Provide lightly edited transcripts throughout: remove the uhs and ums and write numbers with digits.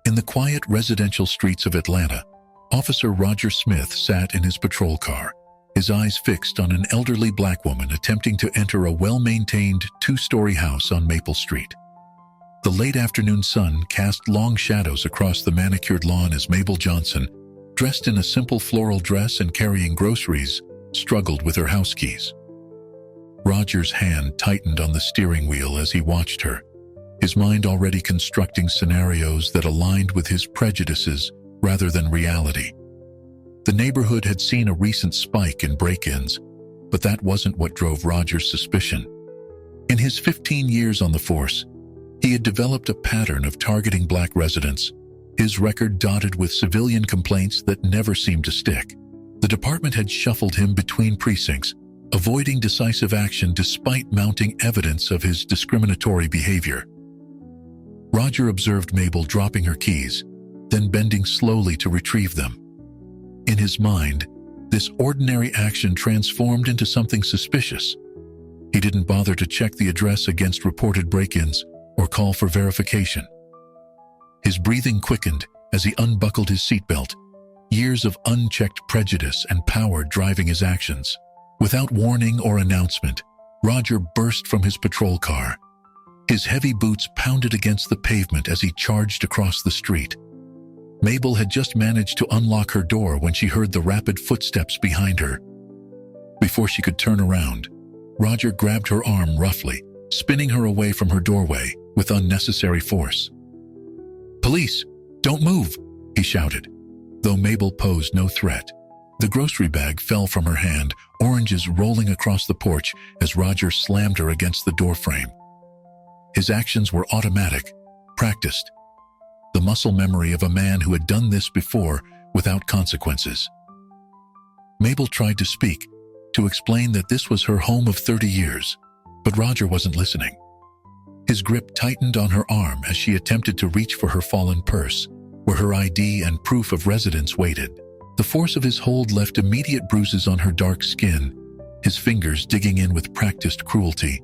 In the quiet residential streets of Atlanta, Officer Roger Smith sat in his patrol car, his eyes fixed on an elderly black woman attempting to enter a well-maintained two-story house on Maple Street. The late afternoon sun cast long shadows across the manicured lawn as Mabel Johnson, dressed in a simple floral dress and carrying groceries, struggled with her house keys. Roger's hand tightened on the steering wheel as he watched her, his mind already constructing scenarios that aligned with his prejudices rather than reality. The neighborhood had seen a recent spike in break-ins, but that wasn't what drove Roger's suspicion. In his 15 years on the force, he had developed a pattern of targeting black residents, his record dotted with civilian complaints that never seemed to stick. The department had shuffled him between precincts, avoiding decisive action despite mounting evidence of his discriminatory behavior. Roger observed Mabel dropping her keys, then bending slowly to retrieve them. In his mind, this ordinary action transformed into something suspicious. He didn't bother to check the address against reported break-ins or call for verification. His breathing quickened as he unbuckled his seatbelt, years of unchecked prejudice and power driving his actions. Without warning or announcement, Roger burst from his patrol car. His heavy boots pounded against the pavement as he charged across the street. Mabel had just managed to unlock her door when she heard the rapid footsteps behind her. Before she could turn around, Roger grabbed her arm roughly, spinning her away from her doorway with unnecessary force. "Police, don't move," he shouted. Though Mabel posed no threat, the grocery bag fell from her hand, oranges rolling across the porch as Roger slammed her against the doorframe. His actions were automatic, practiced, the muscle memory of a man who had done this before without consequences. Mabel tried to speak, to explain that this was her home of 30 years, but Roger wasn't listening. His grip tightened on her arm as she attempted to reach for her fallen purse, where her ID and proof of residence waited. The force of his hold left immediate bruises on her dark skin, his fingers digging in with practiced cruelty.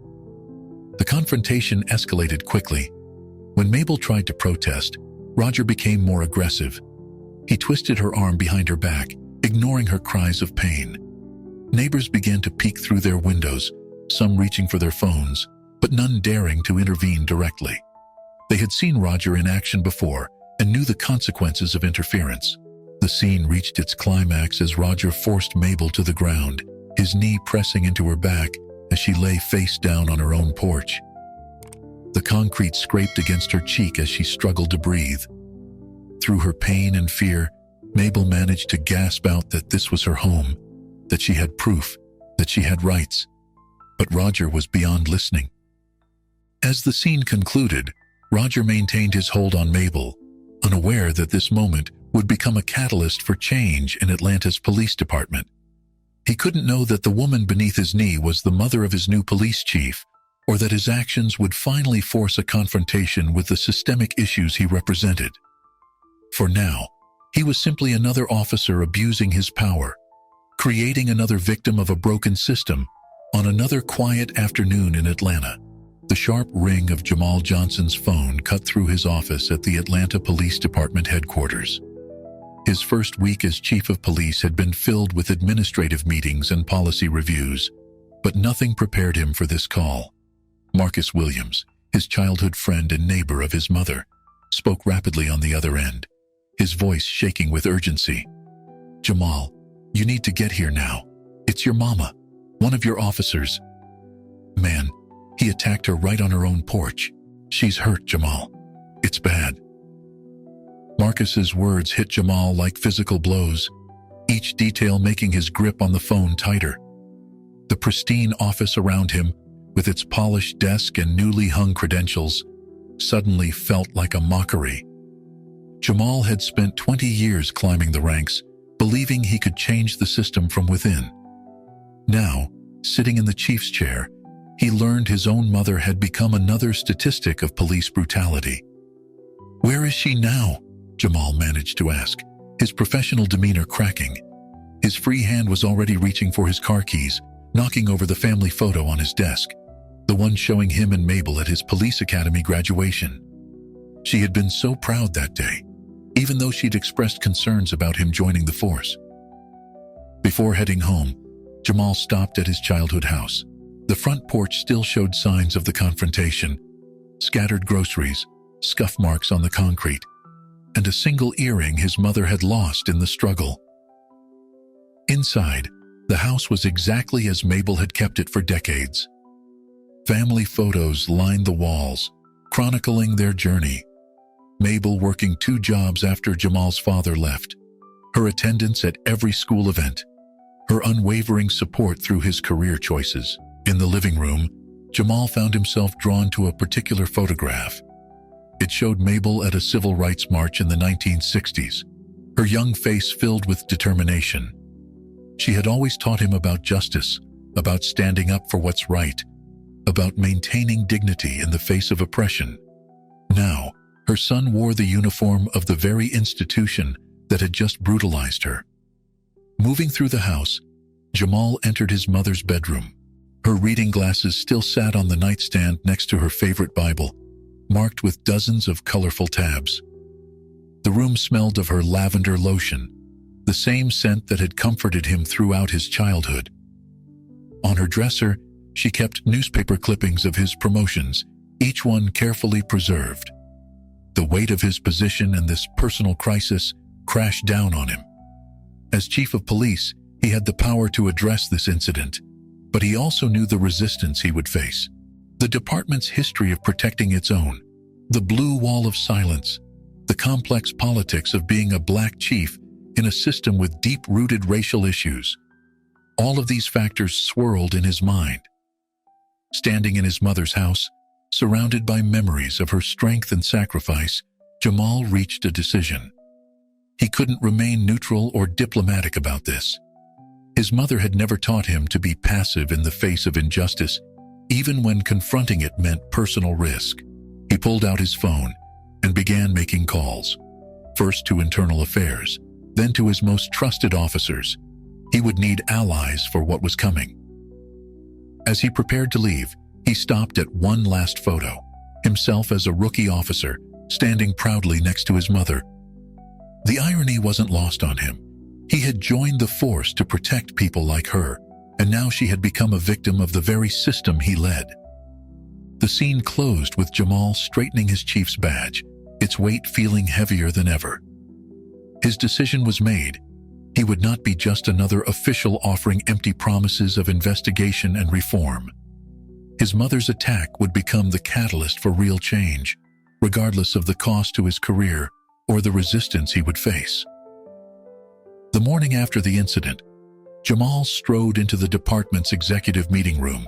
The confrontation escalated quickly. When Mabel tried to protest, Roger became more aggressive. He twisted her arm behind her back, ignoring her cries of pain. Neighbors began to peek through their windows, some reaching for their phones, but none daring to intervene directly. They had seen Roger in action before and knew the consequences of interference. The scene reached its climax as Roger forced Mabel to the ground, his knee pressing into her back as she lay face down on her own porch. The concrete scraped against her cheek as she struggled to breathe. Through her pain and fear, Mabel managed to gasp out that this was her home, that she had proof, that she had rights. But Roger was beyond listening. As the scene concluded, Roger maintained his hold on Mabel, unaware that this moment would become a catalyst for change in Atlanta's police department. He couldn't know that the woman beneath his knee was the mother of his new police chief, or that his actions would finally force a confrontation with the systemic issues he represented. For now, he was simply another officer abusing his power, creating another victim of a broken system on another quiet afternoon in Atlanta. The sharp ring of Jamal Johnson's phone cut through his office at the Atlanta Police Department headquarters. His first week as chief of police had been filled with administrative meetings and policy reviews, but nothing prepared him for this call. Marcus Williams, his childhood friend and neighbor of his mother, spoke rapidly on the other end, his voice shaking with urgency. "Jamal, you need to get here now. It's your mama, one of your officers." "Man, he attacked her right on her own porch. She's hurt, Jamal. It's bad." Marcus's words hit Jamal like physical blows, each detail making his grip on the phone tighter. The pristine office around him, with its polished desk and newly hung credentials, suddenly felt like a mockery. Jamal had spent 20 years climbing the ranks, believing he could change the system from within. Now, sitting in the chief's chair, he learned his own mother had become another statistic of police brutality. "Where is she now?" Jamal managed to ask, his professional demeanor cracking. His free hand was already reaching for his car keys, knocking over the family photo on his desk, the one showing him and Mabel at his police academy graduation. She had been so proud that day, even though she'd expressed concerns about him joining the force. Before heading home, Jamal stopped at his childhood house. The front porch still showed signs of the confrontation: scattered groceries, scuff marks on the concrete, and a single earring his mother had lost in the struggle. Inside, the house was exactly as Mabel had kept it for decades. Family photos lined the walls, chronicling their journey. Mabel working 2 jobs after Jamal's father left, her attendance at every school event, her unwavering support through his career choices. In the living room, Jamal found himself drawn to a particular photograph. It showed Mabel at a civil rights march in the 1960s, her young face filled with determination. She had always taught him about justice, about standing up for what's right, about maintaining dignity in the face of oppression. Now, her son wore the uniform of the very institution that had just brutalized her. Moving through the house, Jamal entered his mother's bedroom. Her reading glasses still sat on the nightstand next to her favorite Bible, marked with dozens of colorful tabs. The room smelled of her lavender lotion, the same scent that had comforted him throughout his childhood. On her dresser, she kept newspaper clippings of his promotions, each one carefully preserved. The weight of his position and this personal crisis crashed down on him. As chief of police, he had the power to address this incident, but he also knew the resistance he would face. The department's history of protecting its own, the blue wall of silence, the complex politics of being a black chief in a system with deep-rooted racial issues. All of these factors swirled in his mind. Standing in his mother's house, surrounded by memories of her strength and sacrifice, Jamal reached a decision. He couldn't remain neutral or diplomatic about this. His mother had never taught him to be passive in the face of injustice, even when confronting it meant personal risk. He pulled out his phone and began making calls, first to internal affairs, then to his most trusted officers. He would need allies for what was coming. As he prepared to leave, he stopped at one last photo, himself as a rookie officer, standing proudly next to his mother. The irony wasn't lost on him. He had joined the force to protect people like her, and now she had become a victim of the very system he led. The scene closed with Jamal straightening his chief's badge, its weight feeling heavier than ever. His decision was made. He would not be just another official offering empty promises of investigation and reform. His mother's attack would become the catalyst for real change, regardless of the cost to his career or the resistance he would face. The morning after the incident, Jamal strode into the department's executive meeting room,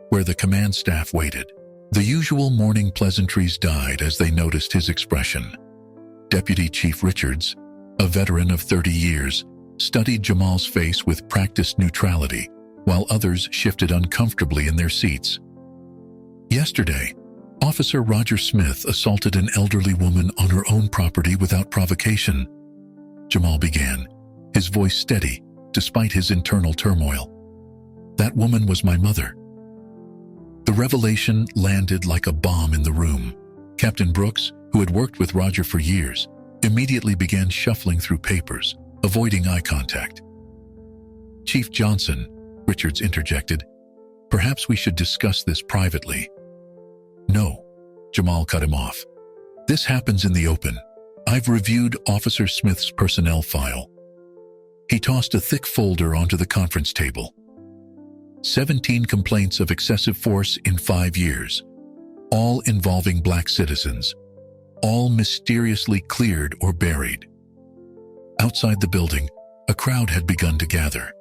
where the command staff waited. The usual morning pleasantries died as they noticed his expression. Deputy Chief Richards, a veteran of 30 years, studied Jamal's face with practiced neutrality, while others shifted uncomfortably in their seats. Yesterday, Officer Roger Smith assaulted an elderly woman on her own property without provocation, Jamal began, his voice steady despite his internal turmoil. That woman was my mother. The revelation landed like a bomb in the room. Captain Brooks, who had worked with Roger for years, immediately began shuffling through papers, avoiding eye contact. Chief Johnson, Richards interjected, perhaps we should discuss this privately. No, Jamal cut him off. This happens in the open. I've reviewed Officer Smith's personnel file. He tossed a thick folder onto the conference table. 17 complaints of excessive force in 5 years, all involving black citizens, all mysteriously cleared or buried. Outside the building, a crowd had begun to gather.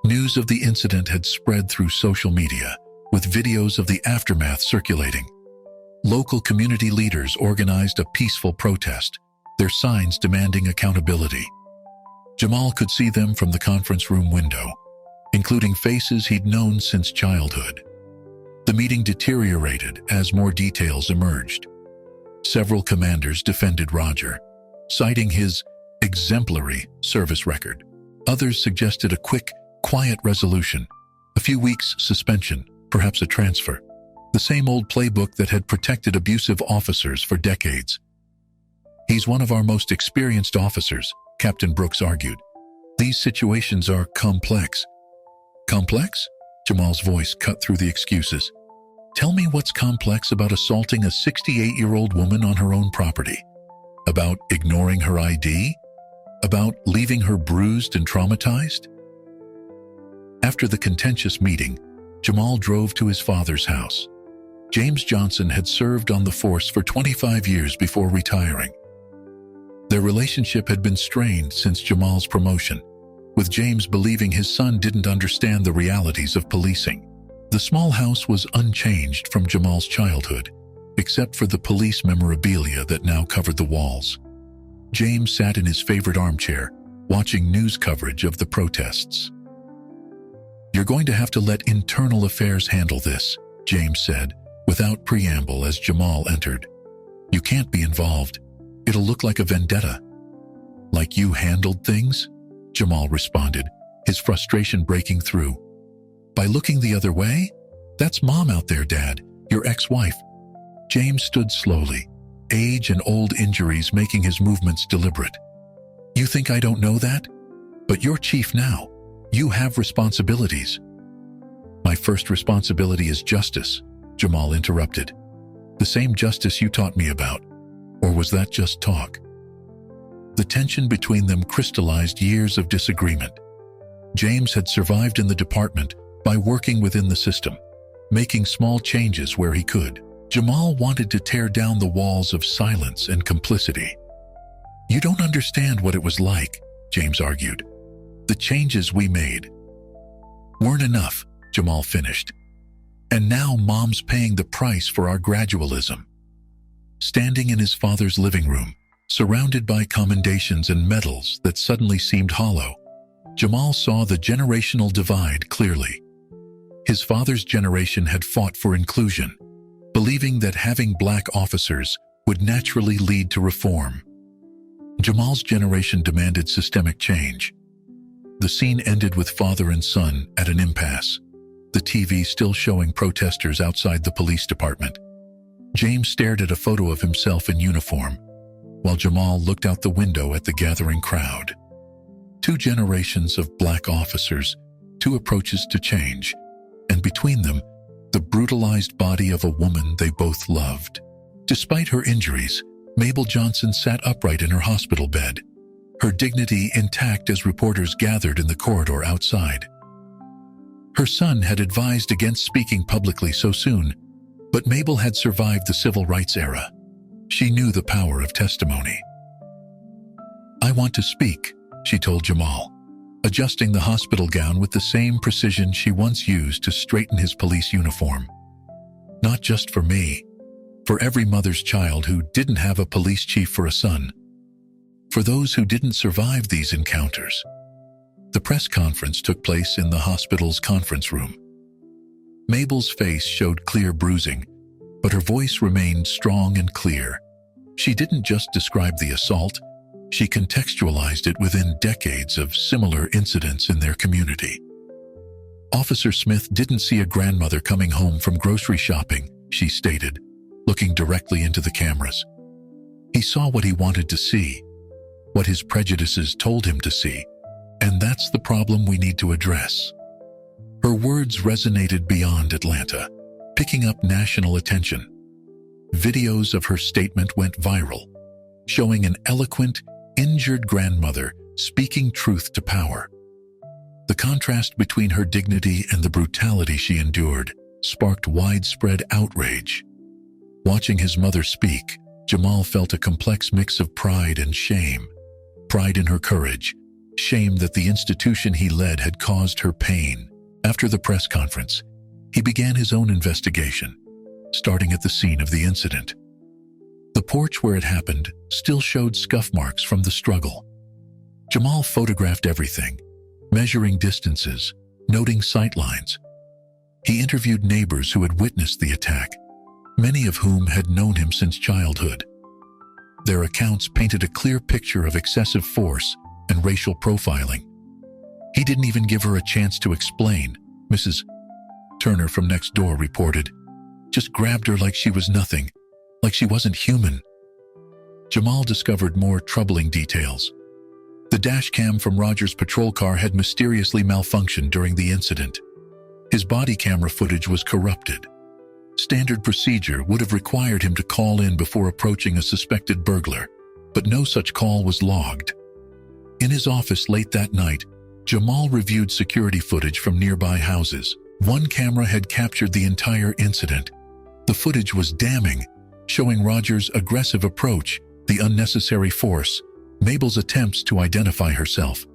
News of the incident had spread through social media, with videos of the aftermath circulating. Local community leaders organized a peaceful protest, their signs demanding accountability. Jamal could see them from the conference room window, including faces he'd known since childhood. The meeting deteriorated as more details emerged. Several commanders defended Roger, citing his exemplary service record. Others suggested a quick, quiet resolution, a few weeks suspension, perhaps a transfer. The same old playbook that had protected abusive officers for decades. He's one of our most experienced officers, Captain Brooks argued. These situations are complex. Complex? Jamal's voice cut through the excuses. Tell me what's complex about assaulting a 68-year-old woman on her own property? About ignoring her ID? About leaving her bruised and traumatized? After the contentious meeting, Jamal drove to his father's house. James Johnson had served on the force for 25 years before retiring. Their relationship had been strained since Jamal's promotion, with James believing his son didn't understand the realities of policing. The small house was unchanged from Jamal's childhood, except for the police memorabilia that now covered the walls. James sat in his favorite armchair, watching news coverage of the protests. "You're going to have to let internal affairs handle this," James said, without preamble as Jamal entered. "You can't be involved. It'll look like a vendetta." "Like you handled things?" Jamal responded, his frustration breaking through. "By looking the other way? That's Mom out there, Dad, your ex-wife." James stood slowly, age and old injuries making his movements deliberate. "You think I don't know that? But you're chief now. You have responsibilities." "My first responsibility is justice," Jamal interrupted. "The same justice you taught me about. Or was that just talk?" The tension between them crystallized years of disagreement. James had survived in the department by working within the system, making small changes where he could. Jamal wanted to tear down the walls of silence and complicity. "You don't understand what it was like," James argued. "The changes we made weren't enough," Jamal finished. "And now Mom's paying the price for our gradualism." Standing in his father's living room, surrounded by commendations and medals that suddenly seemed hollow, Jamal saw the generational divide clearly. His father's generation had fought for inclusion, believing that having black officers would naturally lead to reform. Jamal's generation demanded systemic change. The scene ended with father and son at an impasse, the TV still showing protesters outside the police department. James stared at a photo of himself in uniform, while Jamal looked out the window at the gathering crowd. Two generations of black officers, two approaches to change, and between them, the brutalized body of a woman they both loved. Despite her injuries, Mabel Johnson sat upright in her hospital bed, her dignity intact as reporters gathered in the corridor outside. Her son had advised against speaking publicly so soon, but Mabel had survived the civil rights era. She knew the power of testimony. "I want to speak," she told Jamal, adjusting the hospital gown with the same precision she once used to straighten his police uniform. "Not just for me, for every mother's child who didn't have a police chief for a son. For those who didn't survive these encounters." The press conference took place in the hospital's conference room. Mabel's face showed clear bruising, but her voice remained strong and clear. She didn't just describe the assault, she contextualized it within decades of similar incidents in their community. "Officer Smith didn't see a grandmother coming home from grocery shopping," she stated, looking directly into the cameras. "He saw what he wanted to see, what his prejudices told him to see, and that's the problem we need to address." Her words resonated beyond Atlanta, picking up national attention. Videos of her statement went viral, showing an eloquent, injured grandmother speaking truth to power. The contrast between her dignity and the brutality she endured sparked widespread outrage. Watching his mother speak, Jamal felt a complex mix of pride and shame. Pride in her courage, shame that the institution he led had caused her pain. After the press conference, he began his own investigation, starting at the scene of the incident. The porch where it happened still showed scuff marks from the struggle. Jamal photographed everything, measuring distances, noting sightlines. He interviewed neighbors who had witnessed the attack, many of whom had known him since childhood. Their accounts painted a clear picture of excessive force and racial profiling. He didn't even give her a chance to explain, Mrs. Turner from next door reported. Just grabbed her like she was nothing, like she wasn't human. Jamal discovered more troubling details. The dash cam from Roger's patrol car had mysteriously malfunctioned during the incident. His body camera footage was corrupted. Standard procedure would have required him to call in before approaching a suspected burglar, but no such call was logged. In his office late that night, Jamal reviewed security footage from nearby houses. One camera had captured the entire incident. The footage was damning, showing Roger's aggressive approach, the unnecessary force, Mabel's attempts to identify herself.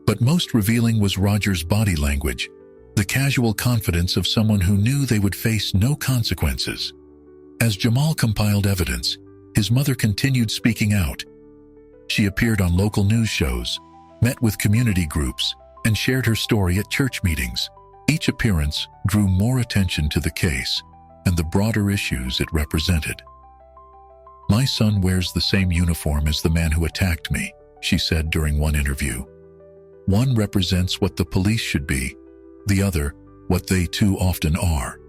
But most revealing was Roger's body language, the casual confidence of someone who knew they would face no consequences. As Jamal compiled evidence, his mother continued speaking out. She appeared on local news shows, met with community groups, and shared her story at church meetings. Each appearance drew more attention to the case and the broader issues it represented. "My son wears the same uniform as the man who attacked me," she said during one interview. "One represents what the police should be, the other what they too often are.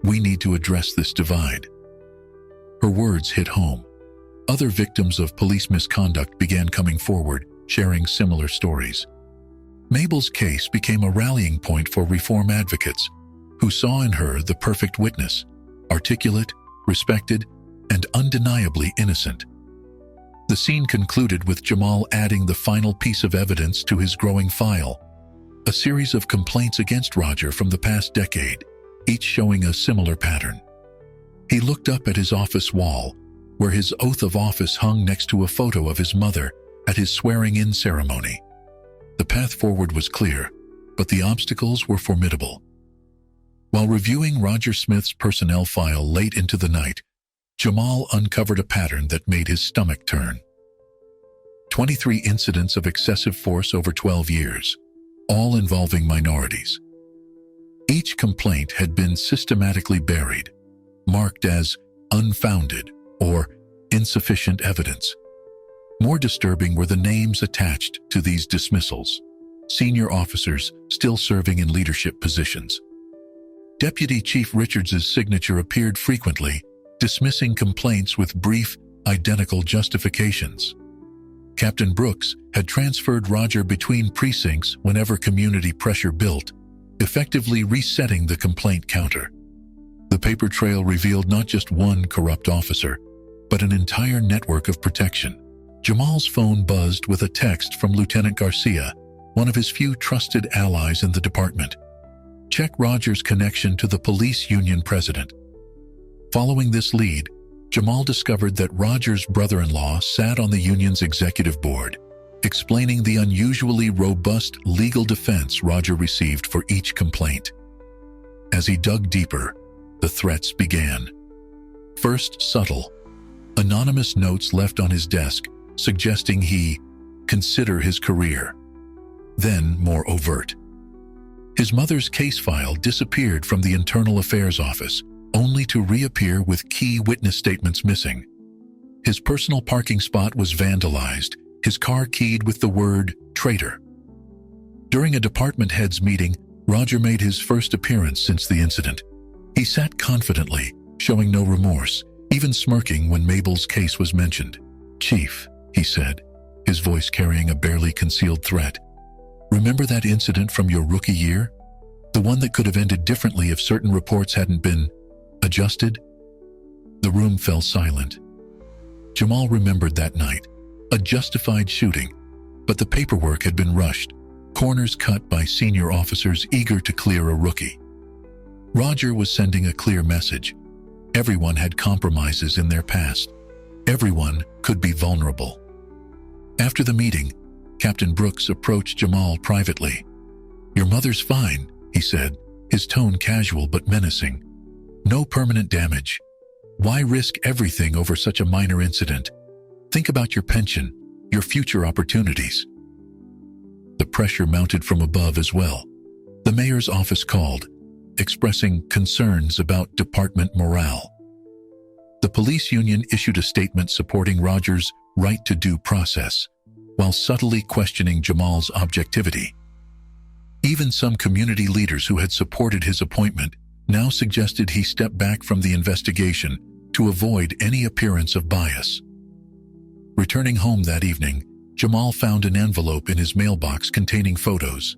We need to address this divide." Her words hit home. Other victims of police misconduct began coming forward, sharing similar stories. Mabel's case became a rallying point for reform advocates who saw in her the perfect witness, articulate, respected, and undeniably innocent. The scene concluded with Jamal adding the final piece of evidence to his growing file, a series of complaints against Roger from the past decade, each showing a similar pattern. He looked up at his office wall, where his oath of office hung next to a photo of his mother at his swearing-in ceremony. The path forward was clear, but the obstacles were formidable. While reviewing Roger Smith's personnel file late into the night, Jamal uncovered a pattern that made his stomach turn. 23 incidents of excessive force over 12 years, all involving minorities. Each complaint had been systematically buried, marked as unfounded or insufficient evidence. More disturbing were the names attached to these dismissals, senior officers still serving in leadership positions. Deputy Chief Richards's signature appeared frequently, dismissing complaints with brief, identical justifications. Captain Brooks had transferred Roger between precincts whenever community pressure built, effectively resetting the complaint counter. The paper trail revealed not just one corrupt officer, but an entire network of protection. Jamal's phone buzzed with a text from Lieutenant Garcia, one of his few trusted allies in the department. Check Roger's connection to the police union president. Following this lead, Jamal discovered that Roger's brother-in-law sat on the union's executive board, explaining the unusually robust legal defense Roger received for each complaint. As he dug deeper, the threats began. First subtle, anonymous notes left on his desk suggesting he consider his career. Then more overt. His mother's case file disappeared from the Internal Affairs Office, only to reappear with key witness statements missing. His personal parking spot was vandalized, his car keyed with the word traitor. During a department heads meeting, Roger made his first appearance since the incident. He sat confidently, showing no remorse, even smirking when Mabel's case was mentioned. "Chief," he said, his voice carrying a barely concealed threat. "Remember that incident from your rookie year? The one that could have ended differently if certain reports hadn't been adjusted?" The room fell silent. Jamal remembered that night, a justified shooting, but the paperwork had been rushed, corners cut by senior officers eager to clear a rookie. Roger was sending a clear message. Everyone had compromises in their past. Everyone could be vulnerable. After the meeting, Captain Brooks approached Jamal privately. "Your mother's fine," he said, his tone casual but menacing. "No permanent damage. Why risk everything over such a minor incident? Think about your pension, your future opportunities." The pressure mounted from above as well. The mayor's office called, expressing concerns about department morale. The police union issued a statement supporting Roger's right to due process, while subtly questioning Jamal's objectivity. Even some community leaders who had supported his appointment now suggested he step back from the investigation to avoid any appearance of bias. Returning home that evening, Jamal found an envelope in his mailbox containing photos.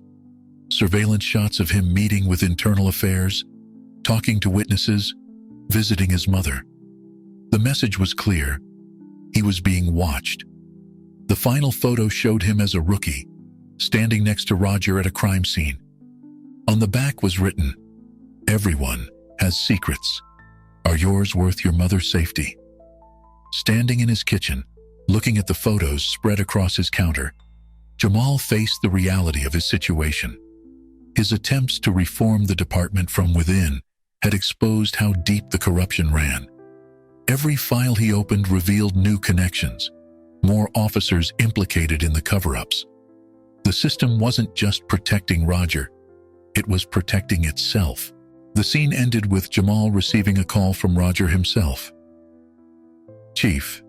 Surveillance shots of him meeting with internal affairs, talking to witnesses, visiting his mother. The message was clear. He was being watched. The final photo showed him as a rookie, standing next to Roger at a crime scene. On the back was written, "Everyone has secrets. Are yours worth your mother's safety?" Standing in his kitchen, looking at the photos spread across his counter, Jamal faced the reality of his situation. His attempts to reform the department from within had exposed how deep the corruption ran. Every file he opened revealed new connections, more officers implicated in the cover-ups. The system wasn't just protecting Roger, it was protecting itself. The scene ended with Jamal receiving a call from Roger himself. "Chief."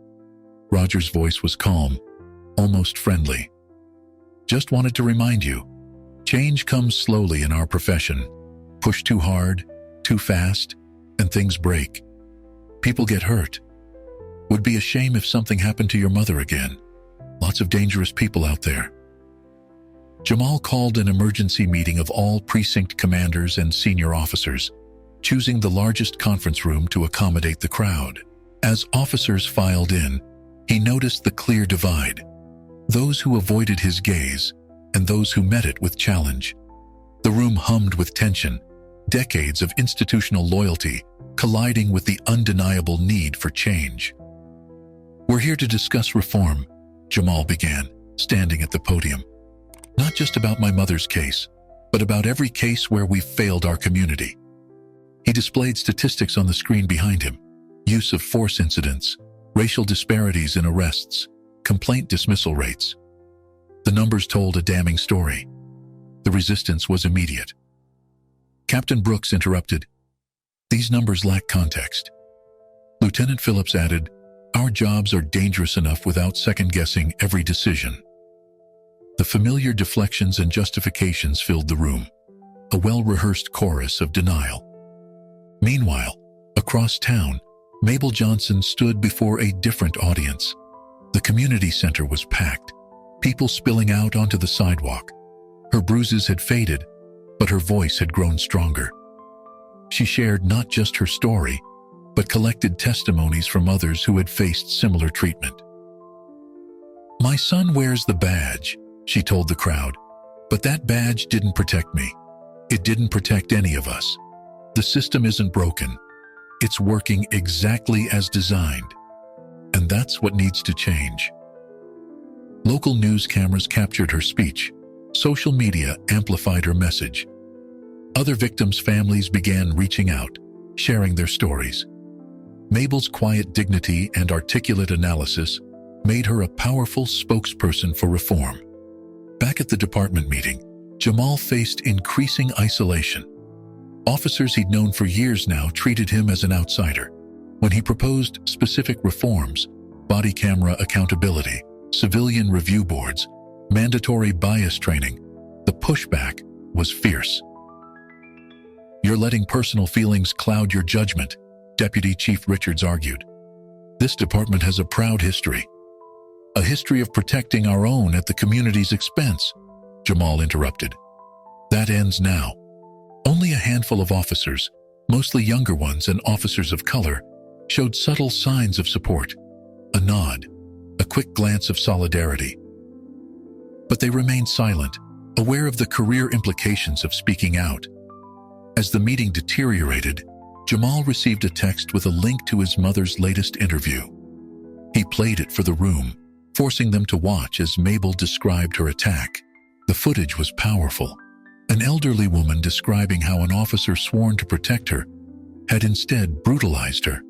Roger's voice was calm, almost friendly. "Just wanted to remind you, change comes slowly in our profession. Push too hard, too fast, and things break. People get hurt. Would be a shame if something happened to your mother again. Lots of dangerous people out there." Jamal called an emergency meeting of all precinct commanders and senior officers, choosing the largest conference room to accommodate the crowd. As officers filed in, he noticed the clear divide: those who avoided his gaze and those who met it with challenge. The room hummed with tension, decades of institutional loyalty colliding with the undeniable need for change. "We're here to discuss reform," Jamal began, standing at the podium. "Not just about my mother's case, but about every case where we've failed our community." He displayed statistics on the screen behind him: use of force incidents, racial disparities in arrests, complaint dismissal rates. The numbers told a damning story. The resistance was immediate. Captain Brooks interrupted. "These numbers lack context." Lieutenant Phillips added, "Our jobs are dangerous enough without second-guessing every decision." The familiar deflections and justifications filled the room, a well-rehearsed chorus of denial. Meanwhile, across town, Mabel Johnson stood before a different audience. The community center was packed, people spilling out onto the sidewalk. Her bruises had faded, but her voice had grown stronger. She shared not just her story, but collected testimonies from others who had faced similar treatment. "My son wears the badge," she told the crowd, "but that badge didn't protect me. It didn't protect any of us. The system isn't broken. It's working exactly as designed. And that's what needs to change." Local news cameras captured her speech. Social media amplified her message. Other victims' families began reaching out, sharing their stories. Mabel's quiet dignity and articulate analysis made her a powerful spokesperson for reform. Back at the department meeting, Jamal faced increasing isolation. Officers he'd known for years now treated him as an outsider. When he proposed specific reforms, body camera accountability, civilian review boards, mandatory bias training, the pushback was fierce. "You're letting personal feelings cloud your judgment," Deputy Chief Richards argued. "This department has a proud history. A history of protecting our own at the community's expense," Jamal interrupted. "That ends now." Only a handful of officers, mostly younger ones and officers of color, showed subtle signs of support. A nod, a quick glance of solidarity. But they remained silent, aware of the career implications of speaking out. As the meeting deteriorated, Jamal received a text with a link to his mother's latest interview. He played it for the room, forcing them to watch as Mabel described her attack. The footage was powerful. An elderly woman describing how an officer sworn to protect her had instead brutalized her.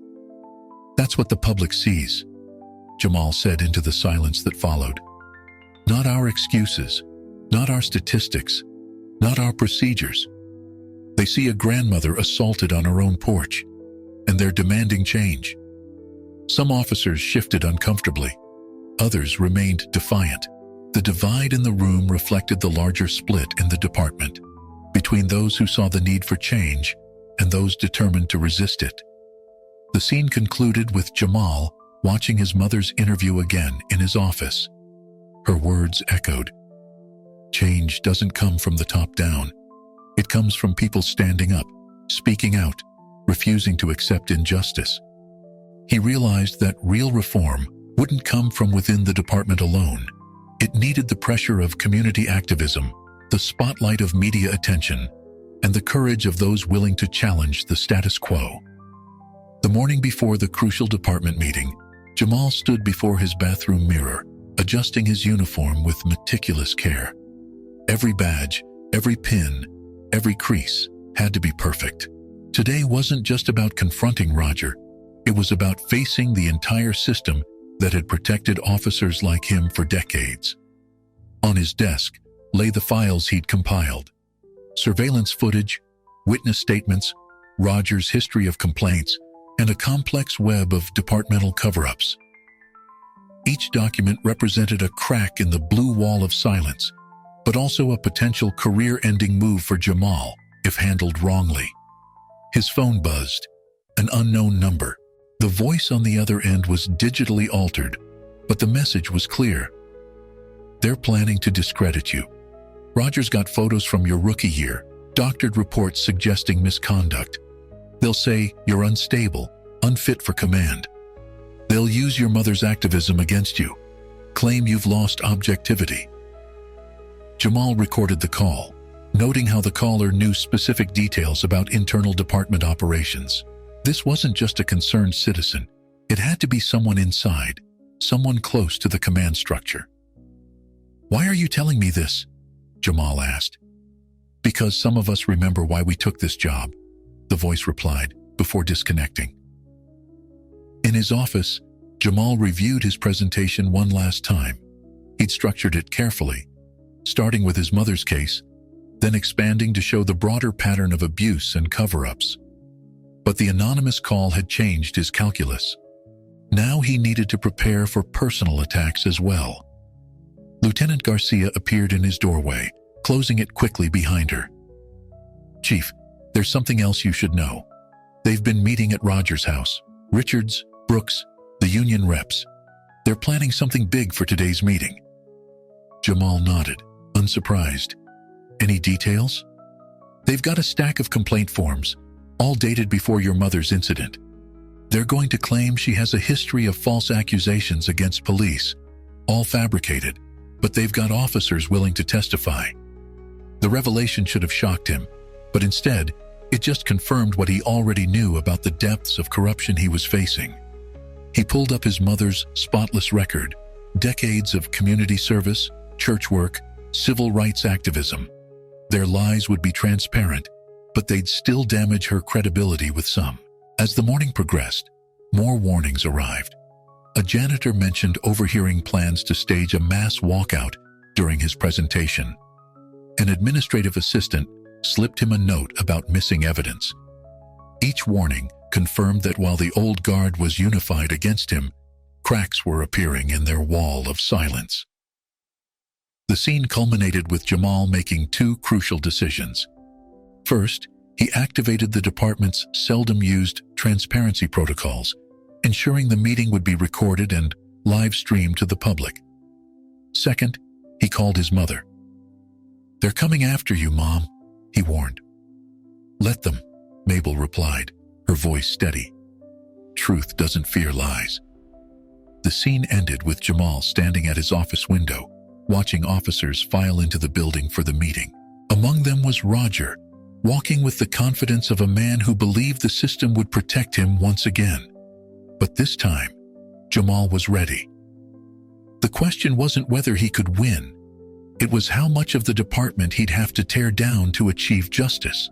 "That's what the public sees," Jamal said into the silence that followed. "Not our excuses, not our statistics, not our procedures. They see a grandmother assaulted on her own porch, and they're demanding change." Some officers shifted uncomfortably. Others remained defiant. The divide in the room reflected the larger split in the department, between those who saw the need for change and those determined to resist it. The scene concluded with Jamal, watching his mother's interview again in his office. Her words echoed. Change doesn't come from the top down. It comes from people standing up, speaking out, refusing to accept injustice. He realized that real reform wouldn't come from within the department alone. It needed the pressure of community activism, the spotlight of media attention, and the courage of those willing to challenge the status quo. The morning before the crucial department meeting, Jamal stood before his bathroom mirror, adjusting his uniform with meticulous care. Every badge, every pin, every crease had to be perfect. Today wasn't just about confronting Roger. It was about facing the entire system that had protected officers like him for decades. On his desk lay the files he'd compiled. Surveillance footage, witness statements, Roger's history of complaints, and a complex web of departmental cover-ups. Each document represented a crack in the blue wall of silence, but also a potential career-ending move for Jamal if handled wrongly. His phone buzzed, an unknown number. The voice on the other end was digitally altered, but the message was clear. They're planning to discredit you. Roger's got photos from your rookie year, doctored reports suggesting misconduct. They'll say you're unstable, unfit for command. They'll use your mother's activism against you, claim you've lost objectivity. Jamal recorded the call, noting how the caller knew specific details about internal department operations. This wasn't just a concerned citizen. It had to be someone inside, someone close to the command structure. "Why are you telling me this?" Jamal asked. "Because some of us remember why we took this job," the voice replied, before disconnecting. In his office, Jamal reviewed his presentation one last time. He'd structured it carefully, starting with his mother's case, then expanding to show the broader pattern of abuse and cover-ups. But the anonymous call had changed his calculus. Now he needed to prepare for personal attacks as well. Lieutenant Garcia appeared in his doorway, closing it quickly behind her. "Chief, there's something else you should know. They've been meeting at Roger's house. Richards, Brooks, the union reps. They're planning something big for today's meeting." Jamal nodded, unsurprised. "Any details?" "They've got a stack of complaint forms, all dated before your mother's incident. They're going to claim she has a history of false accusations against police, all fabricated, but they've got officers willing to testify." The revelation should have shocked him, but instead, it just confirmed what he already knew about the depths of corruption he was facing. He pulled up his mother's spotless record, decades of community service, church work, civil rights activism. Their lies would be transparent, but they'd still damage her credibility with some. As the morning progressed, more warnings arrived. A janitor mentioned overhearing plans to stage a mass walkout during his presentation. An administrative assistant slipped him a note about missing evidence. Each warning confirmed that while the old guard was unified against him, cracks were appearing in their wall of silence. The scene culminated with Jamal making two crucial decisions. First, he activated the department's seldom-used transparency protocols, ensuring the meeting would be recorded and live-streamed to the public. Second, he called his mother. "They're coming after you, Mom," he warned. "Let them," Mabel replied, her voice steady. "Truth doesn't fear lies." The scene ended with Jamal standing at his office window, watching officers file into the building for the meeting. Among them was Roger, walking with the confidence of a man who believed the system would protect him once again. But this time, Jamal was ready. The question wasn't whether he could win. It was how much of the department he'd have to tear down to achieve justice.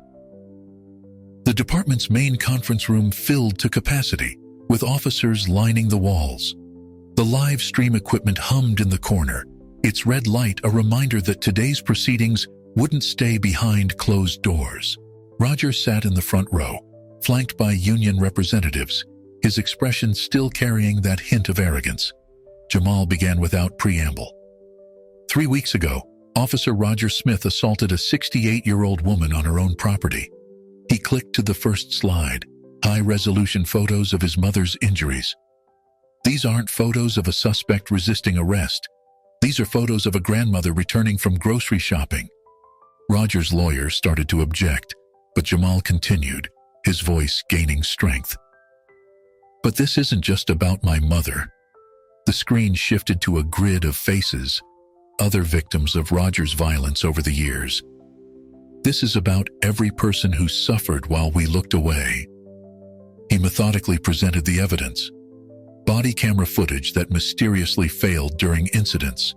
The department's main conference room filled to capacity, with officers lining the walls. The live stream equipment hummed in the corner, its red light a reminder that today's proceedings wouldn't stay behind closed doors. Roger sat in the front row, flanked by union representatives, his expression still carrying that hint of arrogance. Jamal began without preamble. 3 weeks ago, Officer Roger Smith assaulted a 68-year-old woman on her own property. He clicked to the first slide, high-resolution photos of his mother's injuries. These aren't photos of a suspect resisting arrest. These are photos of a grandmother returning from grocery shopping. Roger's lawyer started to object, but Jamal continued, his voice gaining strength. But this isn't just about my mother. The screen shifted to a grid of faces, other victims of Roger's violence over the years. This is about every person who suffered while we looked away. He methodically presented the evidence. Body camera footage that mysteriously failed during incidents,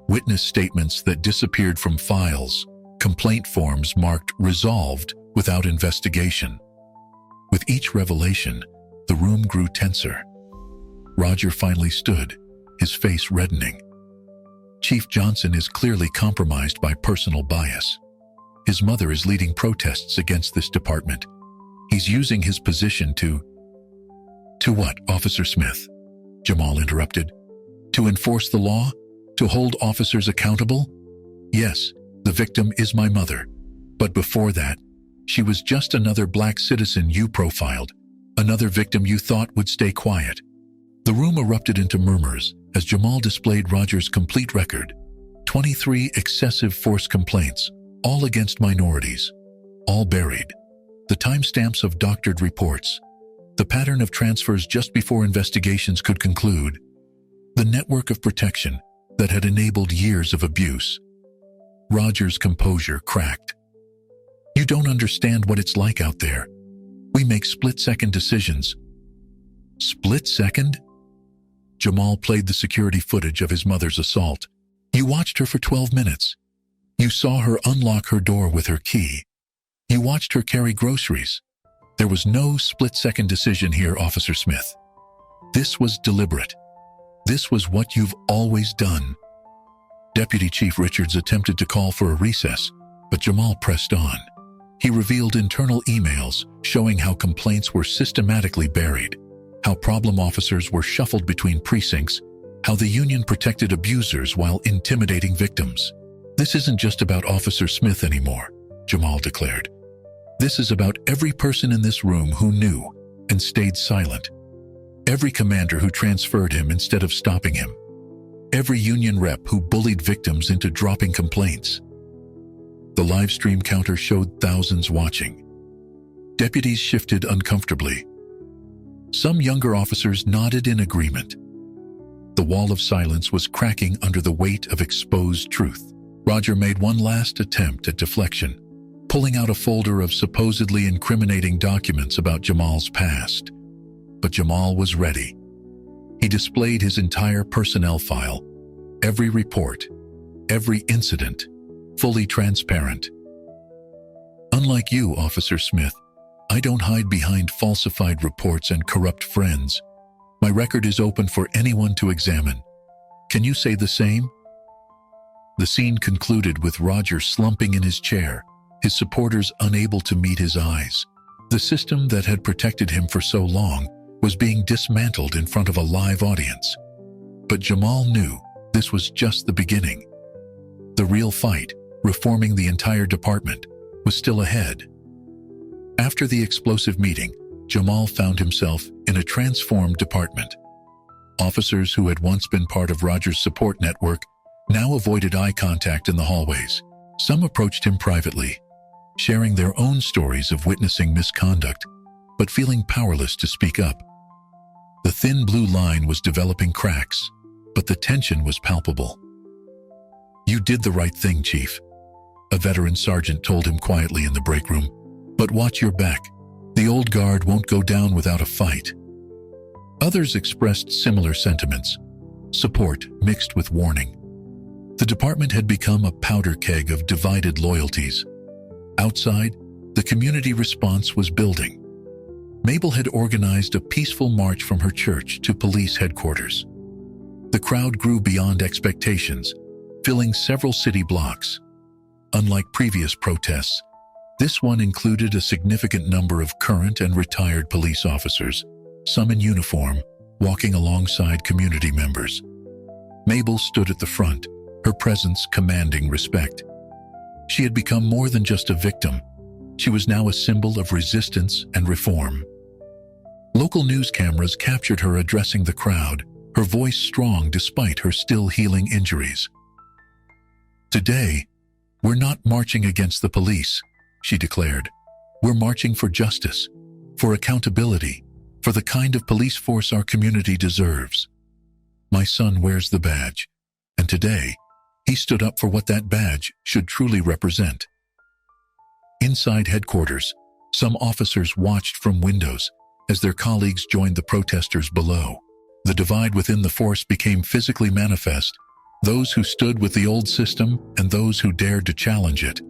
witness statements that disappeared from files, complaint forms marked resolved without investigation. With each revelation, the room grew tenser. Roger finally stood, his face reddening. Chief Johnson is clearly compromised by personal bias. His mother is leading protests against this department. He's using his position to what, Officer Smith? Jamal interrupted. To enforce the law? To hold officers accountable? Yes, the victim is my mother. But before that, she was just another black citizen you profiled, another victim you thought would stay quiet. The room erupted into murmurs as Jamal displayed Roger's complete record. 23 excessive force complaints, all against minorities, all buried. The timestamps of doctored reports, the pattern of transfers just before investigations could conclude, the network of protection that had enabled years of abuse. Roger's composure cracked. You don't understand what it's like out there. We make split-second decisions. Split-second? Jamal played the security footage of his mother's assault. You watched her for 12 minutes. You saw her unlock her door with her key. You watched her carry groceries. There was no split-second decision here, Officer Smith. This was deliberate. This was what you've always done. Deputy Chief Richards attempted to call for a recess, but Jamal pressed on. He revealed internal emails showing how complaints were systematically buried, how problem officers were shuffled between precincts, how the union protected abusers while intimidating victims. This isn't just about Officer Smith anymore, Jamal declared. This is about every person in this room who knew and stayed silent. Every commander who transferred him instead of stopping him. Every union rep who bullied victims into dropping complaints. The live stream counter showed thousands watching. Deputies shifted uncomfortably. Some younger officers nodded in agreement. The wall of silence was cracking under the weight of exposed truth. Roger made one last attempt at deflection, pulling out a folder of supposedly incriminating documents about Jamal's past. But Jamal was ready. He displayed his entire personnel file, every report, every incident, fully transparent. Unlike you, Officer Smith, I don't hide behind falsified reports and corrupt friends. My record is open for anyone to examine. Can you say the same? The scene concluded with Roger slumping in his chair, his supporters unable to meet his eyes. The system that had protected him for so long was being dismantled in front of a live audience. But Jamal knew this was just the beginning. The real fight, reforming the entire department, was still ahead. After the explosive meeting, Jamal found himself in a transformed department. Officers who had once been part of Roger's support network now avoided eye contact in the hallways. Some approached him privately, sharing their own stories of witnessing misconduct, but feeling powerless to speak up. The thin blue line was developing cracks, but the tension was palpable. You did the right thing, Chief, a veteran sergeant told him quietly in the break room. But watch your back. The old guard won't go down without a fight. Others expressed similar sentiments, support mixed with warning. The department had become a powder keg of divided loyalties. Outside, the community response was building. Mabel had organized a peaceful march from her church to police headquarters. The crowd grew beyond expectations, filling several city blocks. Unlike previous protests, this one included a significant number of current and retired police officers, some in uniform, walking alongside community members. Mabel stood at the front, her presence commanding respect. She had become more than just a victim. She was now a symbol of resistance and reform. Local news cameras captured her addressing the crowd, her voice strong despite her still healing injuries. "Today, we're not marching against the police," she declared. "We're marching for justice, for accountability, for the kind of police force our community deserves. My son wears the badge, and today, he stood up for what that badge should truly represent." Inside headquarters, some officers watched from windows as their colleagues joined the protesters below. The divide within the force became physically manifest, those who stood with the old system and those who dared to challenge it.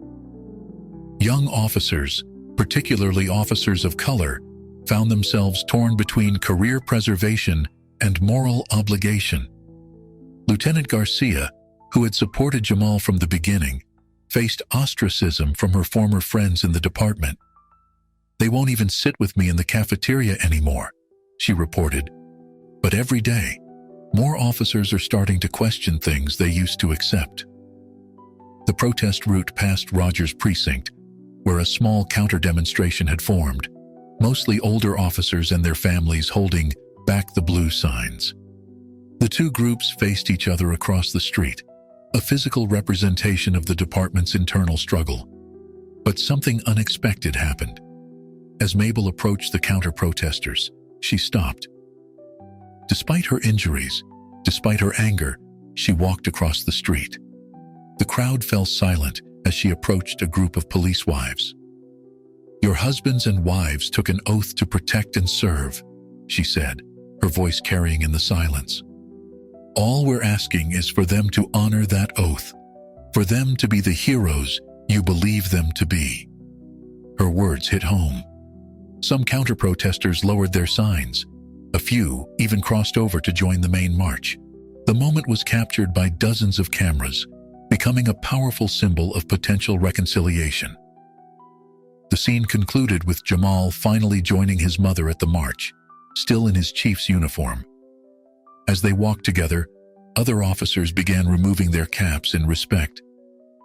Young officers, particularly officers of color, found themselves torn between career preservation and moral obligation. Lieutenant Garcia, who had supported Jamal from the beginning, faced ostracism from her former friends in the department. "They won't even sit with me in the cafeteria anymore," she reported. But every day, more officers are starting to question things they used to accept. The protest route passed Rogers' precinct, where a small counter-demonstration had formed, mostly older officers and their families holding "Back the Blue" signs. The two groups faced each other across the street, a physical representation of the department's internal struggle. But something unexpected happened. As Mabel approached the counter-protesters, she stopped. Despite her injuries, despite her anger, she walked across the street. The crowd fell silent as she approached a group of police wives. "Your husbands and wives took an oath to protect and serve," she said, her voice carrying in the silence. "All we're asking is for them to honor that oath, for them to be the heroes you believe them to be." Her words hit home. Some counter-protesters lowered their signs. A few even crossed over to join the main march. The moment was captured by dozens of cameras, becoming a powerful symbol of potential reconciliation. The scene concluded with Jamal finally joining his mother at the march, still in his chief's uniform. As they walked together, other officers began removing their caps in respect.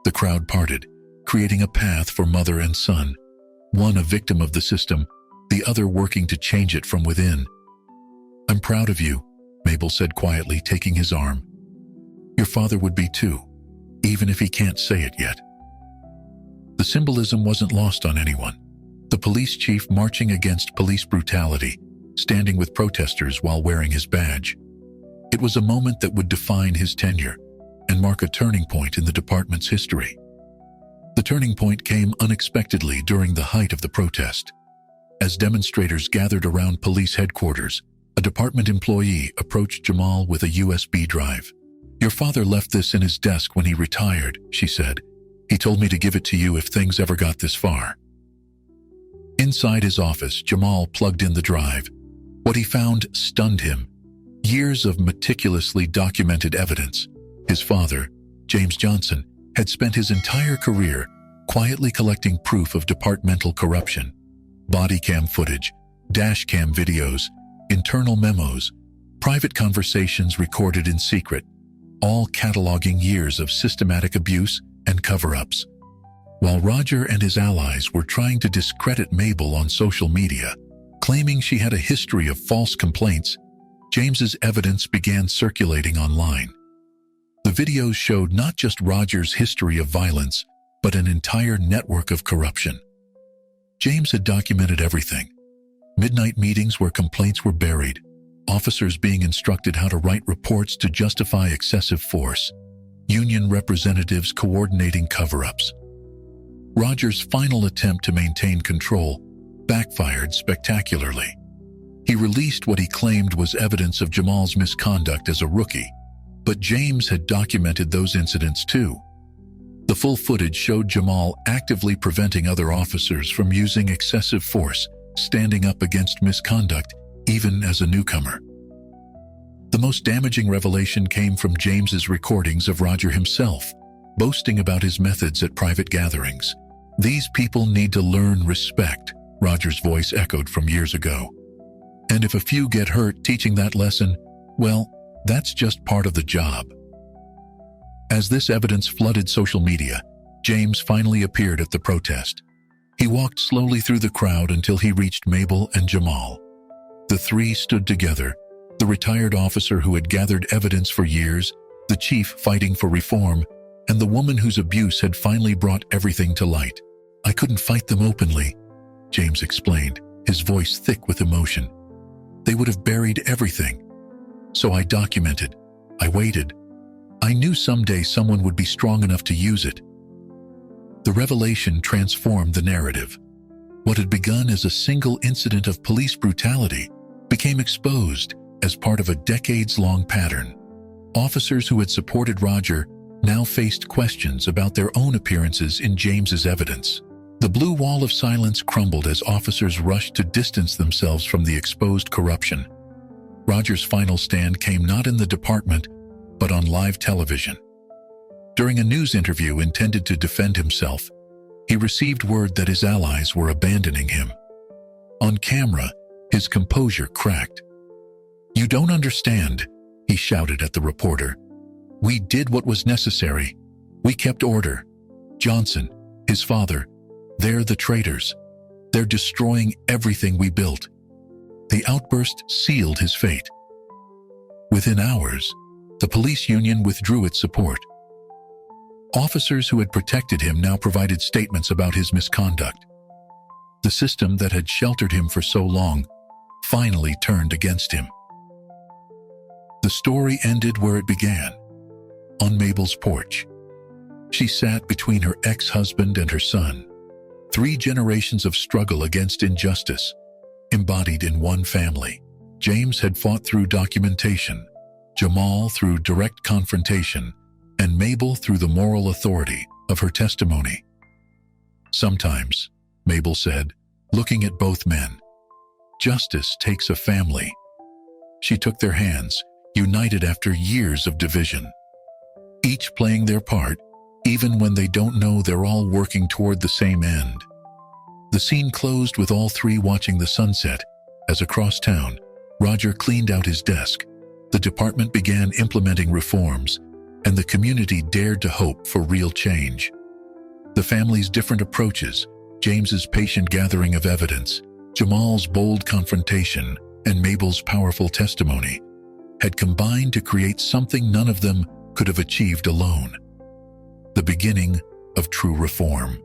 The crowd parted, creating a path for mother and son, one a victim of the system, the other working to change it from within. "I'm proud of you," Mabel said quietly, taking his arm. "Your father would be too, even if he can't say it yet." The symbolism wasn't lost on anyone. The police chief marching against police brutality, standing with protesters while wearing his badge. It was a moment that would define his tenure and mark a turning point in the department's history. The turning point came unexpectedly during the height of the protest. As demonstrators gathered around police headquarters, a department employee approached Jamal with a USB drive. "Your father left this in his desk when he retired," she said. "He told me to give it to you if things ever got this far." Inside his office, Jamal plugged in the drive. What he found stunned him. Years of meticulously documented evidence. His father, James Johnson, had spent his entire career quietly collecting proof of departmental corruption. Body cam footage, dash cam videos, internal memos, private conversations recorded in secret, all cataloging years of systematic abuse and cover-ups. While Roger and his allies were trying to discredit Mabel on social media, claiming she had a history of false complaints, James's evidence began circulating online. The videos showed not just Roger's history of violence, but an entire network of corruption. James had documented everything. Midnight meetings where complaints were buried, officers being instructed how to write reports to justify excessive force, union representatives coordinating cover-ups. Roger's final attempt to maintain control backfired spectacularly. He released what he claimed was evidence of Jamal's misconduct as a rookie, but James had documented those incidents too. The full footage showed Jamal actively preventing other officers from using excessive force, standing up against misconduct, even as a newcomer. The most damaging revelation came from James's recordings of Roger himself, boasting about his methods at private gatherings. "These people need to learn respect," Roger's voice echoed from years ago. "And if a few get hurt teaching that lesson, well, that's just part of the job." As this evidence flooded social media, James finally appeared at the protest. He walked slowly through the crowd until he reached Mabel and Jamal. The three stood together, The retired officer who had gathered evidence for years, the chief fighting for reform, and the woman whose abuse had finally brought everything to light. I couldn't fight them openly, James explained, his voice thick with emotion. They would have buried everything. So I documented. I waited. I knew someday someone would be strong enough to use it. The revelation transformed the narrative. What had begun as a single incident of police brutality became exposed as part of a decades-long pattern. Officers who had supported Roger now faced questions about their own appearances in James's evidence. The blue wall of silence crumbled as officers rushed to distance themselves from the exposed corruption. Roger's final stand came not in the department, but on live television. During a news interview intended to defend himself, he received word that his allies were abandoning him. On camera, his composure cracked. "You don't understand," he shouted at the reporter. "We did what was necessary. We kept order. Johnson, his father, they're the traitors. They're destroying everything we built." The outburst sealed his fate. Within hours, the police union withdrew its support. Officers who had protected him now provided statements about his misconduct. The system that had sheltered him for so long finally turned against him. The story ended where it began, on Mabel's porch. She sat between her ex-husband and her son, 3 generations of struggle against injustice, embodied in one family. James had fought through documentation, Jamal through direct confrontation, and Mabel through the moral authority of her testimony. "Sometimes," Mabel said, looking at both men, "justice takes a family." She took their hands, united after years of division. Each playing their part, even when they don't know they're all working toward the same end. The scene closed with all 3 watching the sunset, as across town, Roger cleaned out his desk. The department began implementing reforms, and the community dared to hope for real change. The family's different approaches, James's patient gathering of evidence, Jamal's bold confrontation, and Mabel's powerful testimony, had combined to create something none of them could have achieved alone. The beginning of true reform.